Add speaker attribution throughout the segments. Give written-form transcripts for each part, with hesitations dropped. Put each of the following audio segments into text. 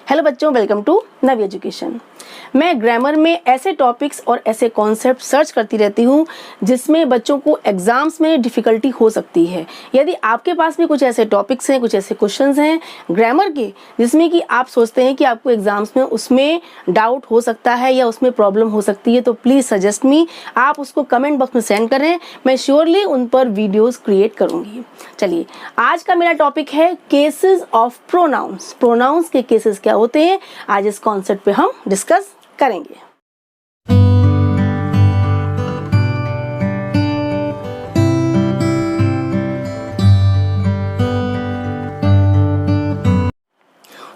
Speaker 1: Hello बच्चों, welcome to Navi education. मैं grammar में ऐसे टॉपिक्स और ऐसे कॉन्सेप्ट सर्च करती रहती हूँ जिसमें बच्चों को एग्जाम्स में डिफ़िकल्टी हो सकती है। यदि आपके पास भी कुछ ऐसे टॉपिक्स हैं, कुछ ऐसे क्वेश्चंस हैं ग्रामर के जिसमें कि आप सोचते हैं कि आपको एग्जाम्स में उसमें डाउट हो सकता है या उसमें प्रॉब्लम हो सकती है, तो प्लीज़ सजेस्ट मी। आप उसको कमेंट बॉक्स में सेंड करें, मैं श्योरली उन पर वीडियोज़ क्रिएट करूँगी। चलिए, आज का मेरा टॉपिक है केसेस ऑफ प्रोनाउंस। प्रोनाउंस के केसेस क्या होते हैं, आज इस कॉन्सेप्ट पे हम डिस्कस करेंगे।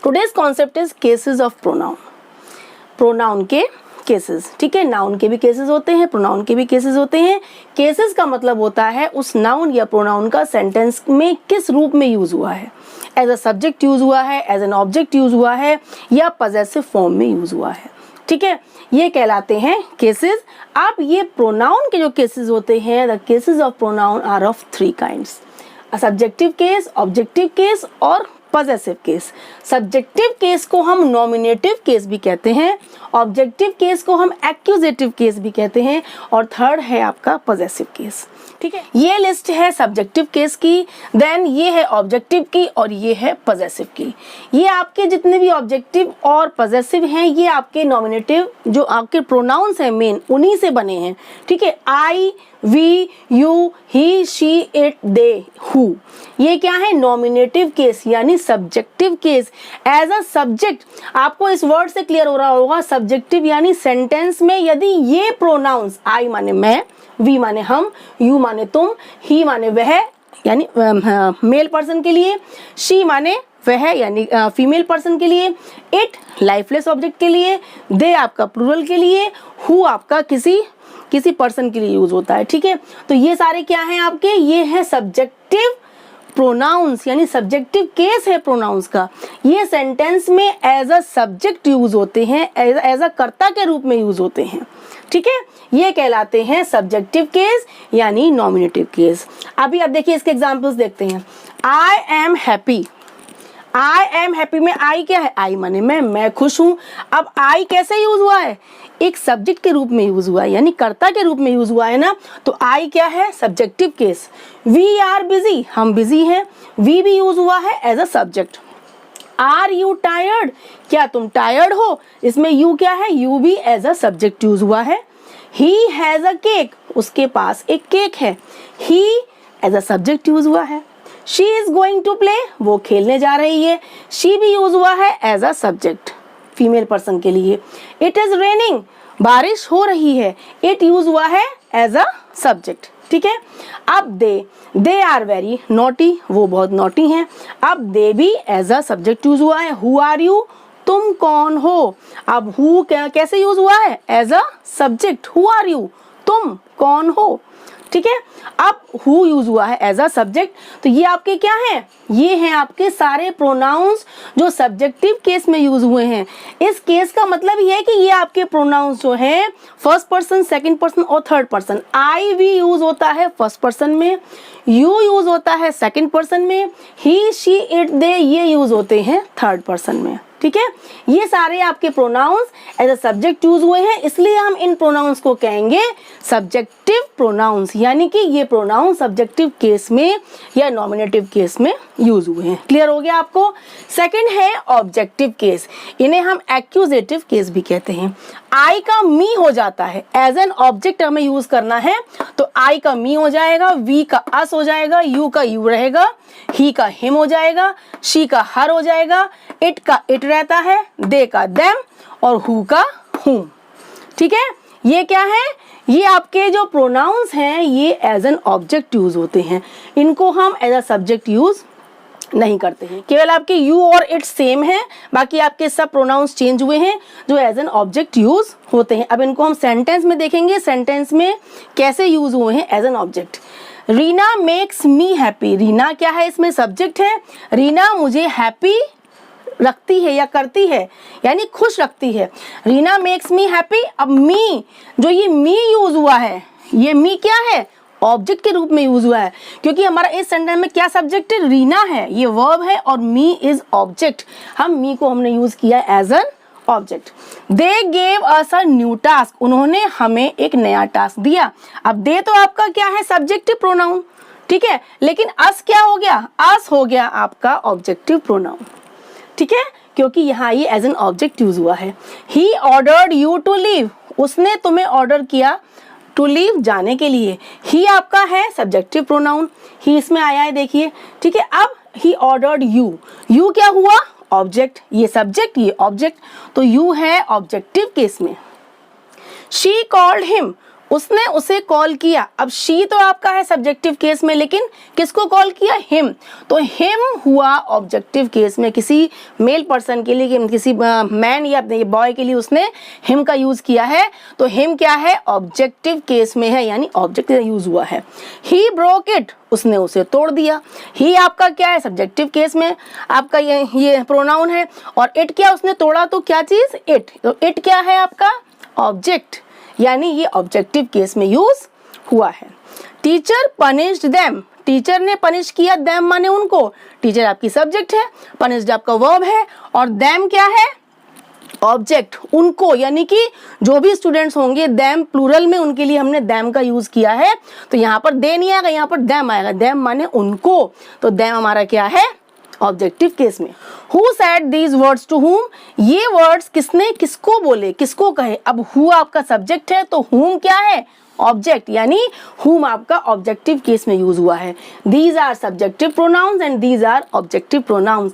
Speaker 1: Today's concept is cases of pronoun. Pronoun के केसेस, ठीक है। नाउन के भी केसेस होते हैं, प्रोनाउन के भी केसेस होते हैं। केसेस का मतलब होता है उस नाउन या प्रोनाउन का सेंटेंस में किस रूप में यूज हुआ है। एज अ सब्जेक्ट यूज हुआ है, एज एन ऑब्जेक्ट यूज हुआ है, या पजेसिव फॉर्म में यूज हुआ है, ठीक है। ये कहलाते हैं केसेस। अब ये प्रोनाउन के जो केसेस होते हैं, the cases of pronoun are of 3 kinds: a subjective case, objective case और पजेसिव केस। सब्जेक्टिव केस को हम नॉमिनेटिव केस भी कहते हैं, ऑब्जेक्टिव केस को हम एक्यूजेटिव केस भी कहते हैं, और थर्ड है आपका पजेसिव केस, ठीक है। ये लिस्ट है सब्जेक्टिव केस की, देन ये है ऑब्जेक्टिव की, और ये है पजेसिव की। ये आपके जितने भी ऑब्जेक्टिव और पजेसिव हैं, ये आपके नॉमिनेटिव जो आपके प्रोनाउंस हैं मेन, उन्हीं से बने हैं, ठीक है। I, we, you, he, she, it, they, who, ये क्या है? नॉमिनेटिव केस यानी subjective case. As a subject आपको इस वर्ड से क्लियर हो रहा होगा, सब्जेक्टिव यानी सेंटेंस में यदि ये प्रोनाउंस, आई माने मैं, वी माने हम, यू माने तुम, ही माने वह यानी मेल पर्सन के लिए, शी माने वह यानी फीमेल पर्सन के लिए, इट लाइफलेस ऑब्जेक्ट के लिए, दे आपका प्लूरल के लिए, हु आपका किसी पर्सन के लिए यूज होता है, ठीक है। तो ये सारे क्या हैं आपके? ये है सब्जेक्टिव प्रोनाउंस यानी सब्जेक्टिव केस है प्रोनाउंस का। ये सेंटेंस में एज अ सब्जेक्ट यूज होते हैं, एज अ कर्ता के रूप में यूज होते हैं, ठीक है। ये कहलाते हैं सब्जेक्टिव केस यानी नॉमिनेटिव केस। अभी आप देखिए, इसके एग्जांपल्स देखते हैं। I am happy. I am happy में आई क्या है? आई माने मैं खुश हूं। अब आई कैसे यूज हुआ है? एक सब्जेक्ट के रूप में यूज हुआ है यानी कर्ता के रूप में यूज हुआ है ना, तो आई क्या है? Subjective case. We are busy, हम बिजी हैं, वी भी यूज हुआ है as a subject. Are you tired, क्या तुम टायर्ड हो? इसमें यू क्या है? यू भी एज अ सब्जेक्ट यूज हुआ है। ही हैज अ केक, उसके पास एक केक है, he as a subject use हुआ है। She is going to play, वो खेलने जा रही है, शी भी यूज हुआ है as a subject female person के लिए। इट इज रेनिंग, बारिश हो रही है, इट यूज हुआ है एज अ सब्जेक्ट, ठीक है। अब दे आर वेरी नॉटी, वो बहुत नॉटी हैं, अब दे भी एज अ सब्जेक्ट यूज हुआ है। हु आर यू, तुम कौन हो? अब हु कैसे यूज हुआ है? As a subject. Who are you, तुम कौन हो, ठीक है। अब हु यूज हुआ है एज अ सब्जेक्ट। तो ये आपके क्या हैं? ये हैं आपके सारे प्रोनाउंस जो सब्जेक्टिव केस में यूज हुए हैं। इस केस का मतलब ये है कि ये आपके प्रोनाउंस जो हैं फर्स्ट पर्सन, सेकंड पर्सन और third person. I we use होता है फर्स्ट पर्सन में, यू यूज होता है सेकंड पर्सन में, ही, शी, इट, दे ये यूज होते हैं थर्ड पर्सन में, ठीक है। ये सारे आपके pronouns as a subject use हुए हैं, इसलिए हम इन प्रोनाउंस को कहेंगे सब्जेक्टिव प्रोनाउंस, यानी कि ये प्रोनाउंस सब्जेक्टिव केस में या नॉमिनेटिव केस में यूज हुए हैं। क्लियर हो गया आपको? सेकंड है ऑब्जेक्टिव केस, इन्हें हम एक्यूजेटिव केस भी कहते हैं। आई का मी हो जाता है, एज एन ऑब्जेक्ट हमें यूज करना है, तो आई का मी हो जाएगा, वी का अस हो जाएगा, यू का यू रहेगा, ही का हिम हो जाएगा, शी का हर हो जाएगा, इट का इट रहता है, दे का देम और हु का हुम, ठीक है। ये क्या है? ये आपके जो प्रोनाउंस हैं ये एज एन ऑब्जेक्ट यूज होते हैं, इनको हम एज अ सब्जेक्ट यूज नहीं करते हैं। केवल आपके यू और इट सेम है, बाकी आपके सब प्रोनाउंस चेंज हुए हैं जो एज एन ऑब्जेक्ट यूज होते हैं। अब इनको हम सेंटेंस में देखेंगे, सेंटेंस में कैसे यूज हुए हैं as an object. Reena makes me happy, Reena क्या है? इसमें सब्जेक्ट है। रीना मुझे हैप्पी रखती है या करती है यानी खुश रखती है। Reena makes me happy. अब मी, जो ये मी यूज हुआ है, ये मी क्या है? ऑब्जेक्ट के रूप में यूज हुआ है, क्योंकि हमारा इस सेंटेंस में क्या सब्जेक्ट है, रीना है, ये वर्ब है और मी इज ऑब्जेक्ट। हम मी को हमने यूज किया as an object. They gave us a new task, उन्होंने हमें एक नया टास्क दिया। अब दे तो आपका क्या है, सब्जेक्टिव प्रोनाउन, ठीक है, लेकिन अस क्या हो गया, अस हो गया आपका ऑब्जेक्टिव प्रोनाउन, ठीक है, क्योंकि यहाँ ये एज एन ऑब्जेक्ट यूज हुआ है। He ordered you to leave, उसने तुम्हें ऑर्डर किया टू लीव, जाने के लिए। ही आपका है सब्जेक्टिव प्रोनाउन, ही इसमें आया है, देखिए, ठीक है। अब ही ऑर्डर्ड यू, यू क्या हुआ, ऑब्जेक्ट, ये सब्जेक्ट ये ऑब्जेक्ट, तो यू है ऑब्जेक्टिव केस में। शी कॉल्ड हिम, उसने उसे कॉल किया। अब शी तो आपका है सब्जेक्टिव केस में, लेकिन किसको कॉल किया, हिम, तो हिम हुआ ऑब्जेक्टिव केस में। किसी मेल पर्सन के लिए, किसी मैन या बॉय के लिए उसने हिम का यूज किया है, तो हिम क्या है, ऑब्जेक्टिव केस में है, यानी ऑब्जेक्ट यूज हुआ है। ही ब्रोक इट, उसने उसे तोड़ दिया। ही आपका क्या है, सब्जेक्टिव केस में आपका ये प्रोनाउन है, और इट क्या, उसने तोड़ा, तो क्या चीज, इट, तो इट क्या है आपका ऑब्जेक्ट, यानी ये ऑब्जेक्टिव केस में यूज हुआ है। टीचर पनिश्ड देम, टीचर ने पनिश किया, देम माने उनको, टीचर आपकी सब्जेक्ट है, पनिश्ड आपका वर्ब है, और देम क्या है, ऑब्जेक्ट, उनको, यानी कि जो भी स्टूडेंट्स होंगे, देम प्लूरल में, उनके लिए हमने देम का यूज किया है। तो यहाँ पर दे नहीं आएगा, यहाँ पर देम आएगा, देम माने उनको, तो देम हमारा क्या है, ऑब्जेक्टिव केस में। Who said these words to whom, ये वर्ड्स किसने किसको बोले, किसको कहे। अब who आपका सब्जेक्ट है, तो whom क्या है, ऑब्जेक्ट, यानी whom आपका ऑब्जेक्टिव केस में यूज हुआ है। These are subjective pronouns and these are objective pronouns.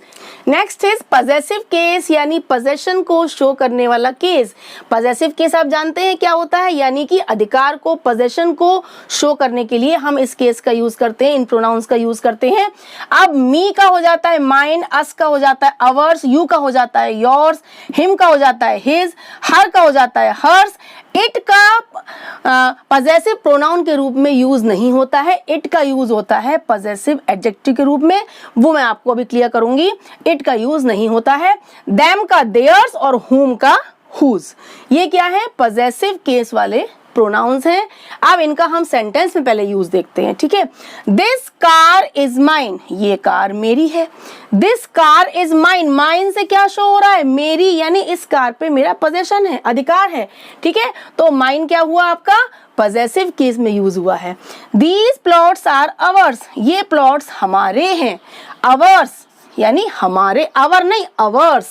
Speaker 1: Next is possessive case, यानी पजेशन को शो करने वाला केस। पजेसिव केस आप जानते हैं क्या होता है, यानी कि अधिकार को, पजेशन को शो करने के लिए हम इस केस का यूज करते हैं, इन प्रोनाउंस का यूज करते हैं। अब मी का हो जाता है माइन, अस का हो जाता है अवर्स, यू का हो जाता है योर्स, हिम का हो जाता है हिज, हर का हो जाता है हर्स। इट का पजेसिव प्रोनाउन के रूप में यूज नहीं होता है, इट का यूज होता है पजेसिव एडजेक्टिव के रूप में, वो मैं आपको अभी क्लियर करूंगी। इट का यूज नहीं होता है। देम का देयर्स और हुम का हुज, ये क्या है, पजेसिव केस वाले प्रोनाउंस हैं। अब इनका हम सेंटेंस में पहले यूज देखते हैं, ठीक है। दिस कार इज माइन, ये कार मेरी है। This car is mine, mine से क्या शो हो रहा है, मेरी, यानी इस कार पे मेरा पोजेशन है, अधिकार है, ठीक है। तो माइन क्या हुआ आपका, पजेसिव केस में यूज हुआ है। दीज प्लॉट्स आर अवर्स, ये प्लॉट्स हमारे हैं। अवर्स यानी हमारे, अवर नहीं अवर्स।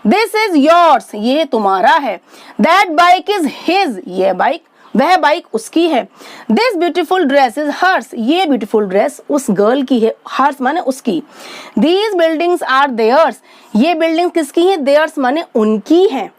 Speaker 1: दिस इज योर्स, ये तुम्हारा है। दैट बाइक इज हिज, ये बाइक, वह बाइक उसकी है। This beautiful dress is hers, ये ब्यूटीफुल ड्रेस उस गर्ल की है, हर्स माने उसकी। दीज बिल्डिंग्स आर देयर्स, ये बिल्डिंग किसकी है, देयर्स माने उनकी है।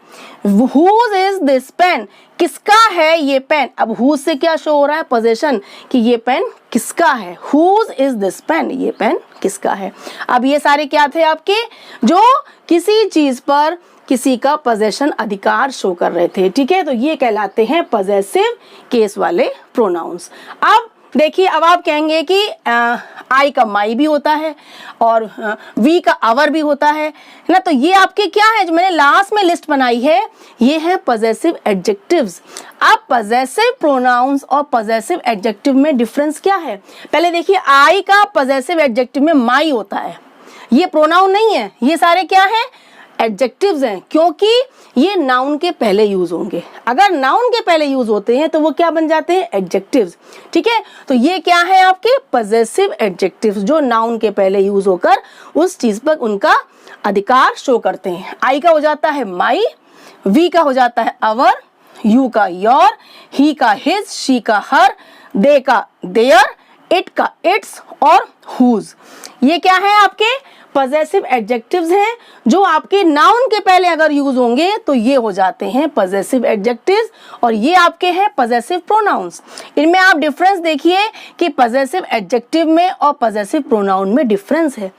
Speaker 1: Whose is this pen, किसका है ये पेन। अब whose से क्या शो हो रहा है, पोजेशन, कि ये पेन किसका है। Whose is this pen, ये पेन किसका है। अब ये सारे क्या थे आपके, जो किसी चीज पर किसी का पोजेशन, अधिकार शो कर रहे थे, ठीक है। तो ये कहलाते हैं पोजेसिव केस वाले प्रोनाउंस। अब देखिए, अब आप कहेंगे कि आई का माई भी होता है और वी का आवर भी होता है ना, तो ये आपके क्या है, जो मैंने लास्ट में लिस्ट बनाई है, ये है पजेसिव एडजेक्टिव्स। अब पजेसिव प्रोनाउंस और पजेसिव एडजेक्टिव में डिफरेंस क्या है, पहले देखिए। आई का पजेसिव एडजेक्टिव में माई होता है, ये प्रोनाउन नहीं है, ये सारे क्या है, एडजेक्टिव्स हैं, क्योंकि ये नाउन के पहले यूज होंगे। अगर नाउन के पहले यूज होते हैं तो वो क्या बन जाते हैं, एडजेक्टिव्स, ठीक है। तो ये क्या है आपके पजेसिव एडजेक्टिव्स, जो नाउन के पहले यूज होकर उस चीज पर उनका अधिकार शो करते हैं। आई का हो जाता है माई, वी का हो जाता है अवर, यू का योर, ही का हिज, शी का हर, दे का देयर, इट का इट्स और हुज। ये क्या है आपके पजेसिव एडजेक्टिव्स हैं, जो आपके नाउन के पहले अगर यूज होंगे तो ये हो जाते हैं पजेसिव एडजेक्टिव्स, और ये आपके हैं पजेसिव प्रोनाउंस। इनमें आप डिफरेंस देखिए कि पजेसिव एडजेक्टिव में और पजेसिव प्रोनाउन में डिफरेंस है।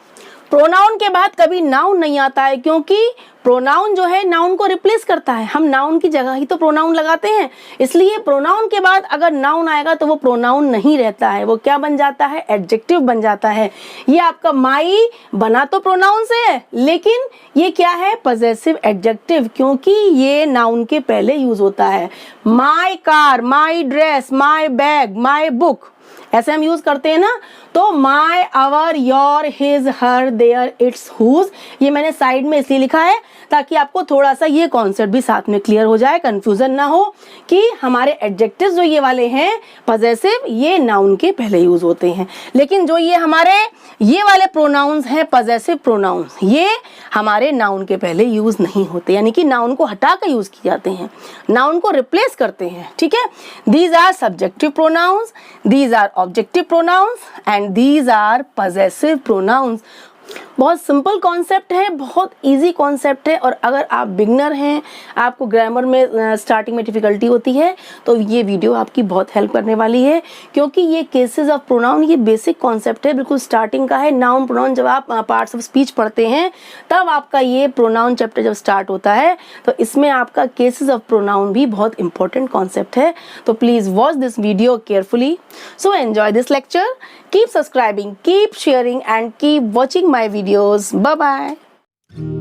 Speaker 1: प्रोनाउन के बाद कभी नाउन नहीं आता है, क्योंकि प्रोनाउन जो है नाउन को रिप्लेस करता है, हम नाउन की जगह ही तो प्रोनाउन लगाते हैं, इसलिए प्रोनाउन के बाद अगर नाउन आएगा तो वो प्रोनाउन नहीं रहता है, वो क्या बन जाता है, एडजेक्टिव बन जाता है। ये आपका माई बना तो प्रोनाउन से है, लेकिन ये क्या है, पजेसिव एडजेक्टिव, क्योंकि ये नाउन के पहले यूज होता है। My car, my dress, my bag, my book, ऐसे हम यूज करते हैं ना। तो my, our, your, his, her, their, its, whose, ये मैंने साइड में इसलिए लिखा है ताकि आपको थोड़ा सा ये कॉन्सेप्ट भी साथ में क्लियर हो जाए, कंफ्यूजन ना हो कि हमारे एडजेक्टिव्स जो ये वाले हैं पजेसिव, ये नाउन के पहले यूज होते हैं, लेकिन जो ये हमारे ये वाले प्रोनाउंस हैं पजेसिव प्रोनाउंस, ये हमारे नाउन के पहले यूज नहीं होते, यानी कि नाउन को हटा कर यूज किए जाते हैं, नाउन को रिप्लेस करते हैं। ठीक है, these are subjective pronouns, these are objective pronouns and these are possessive pronouns. बहुत सिंपल कॉन्सेप्ट है, बहुत इजी कॉन्सेप्ट है, और अगर आप बिगनर हैं, आपको ग्रामर में स्टार्टिंग में डिफिकल्टी होती है, तो ये वीडियो आपकी बहुत हेल्प करने वाली है, क्योंकि ये केसेस ऑफ प्रोनाउन ये बेसिक कॉन्सेप्ट है, बिल्कुल स्टार्टिंग का है। नाउन प्रोनाउन जब आप पार्ट्स ऑफ स्पीच पढ़ते हैं तब आपका ये प्रोनाउन चैप्टर जब स्टार्ट होता है तो इसमें आपका केसेस ऑफ प्रोनाउन भी बहुत इंपॉर्टेंट कॉन्सेप्ट है। तो please watch this video carefully. So enjoy this lecture, keep subscribing, keep sharing and keep watching my videos. Bye bye.